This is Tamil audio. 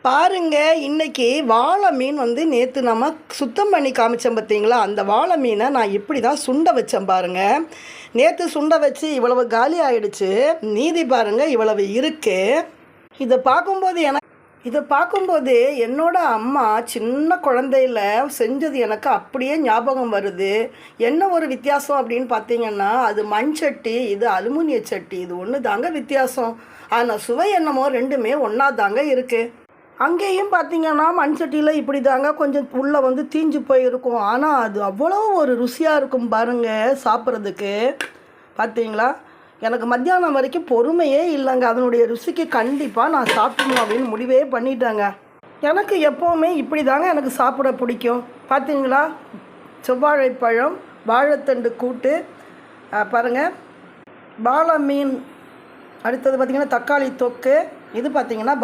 பாருங்க, இன்னைக்கு வாளை மீன் வந்து நேற்று நம்ம சுத்தம் பண்ணி காமிச்சோம் பார்த்தீங்களா? அந்த வாளை மீனை நான் இப்படி தான் சுண்ட வச்சேன் பாருங்க. நேற்று சுண்ட வச்சு இவ்வளவு காலி ஆயிடுச்சு. மீதி பாருங்க இவ்வளவு இருக்கு. இதை பார்க்கும்போது என்னோட அம்மா சின்ன குழந்தையில செஞ்சது எனக்கு அப்படியே ஞாபகம் வருது. என்ன ஒரு வித்தியாசம் அப்படின்னு பார்த்தீங்கன்னா, அது மண்சட்டி, இது அலுமினிய சட்டி. இது ஒன்று தாங்க வித்தியாசம். ஆனால் சுவை என்னமோ ரெண்டுமே ஒன்றா தாங்க இருக்குது. அங்கேயும் பார்த்தீங்கன்னா மண் சட்டியில் இப்படி தாங்க கொஞ்சம் உள்ளே வந்து தீஞ்சு போயிருக்கும். ஆனால் அது அவ்வளோ ஒரு ருசியாக இருக்கும் பாருங்கள் சாப்பிட்றதுக்கு. பார்த்தீங்களா, எனக்கு மத்தியானம் வரைக்கும் பொறுமையே இல்லைங்க. அதனுடைய ருசிக்கு கண்டிப்பாக நான் சாப்பிடணும் அப்படின்னு முடிவே பண்ணிட்டேங்க. எனக்கு எப்போவுமே இப்படி தாங்க எனக்கு சாப்பிட பிடிக்கும். பார்த்தீங்களா, செவ்வாழைப்பழம், வாழைத்தண்டு கூட்டு, பாருங்கள் வாழை மீன், அடுத்தது பார்த்திங்கன்னா தக்காளி தொக்கு, இது பார்த்திங்கன்னா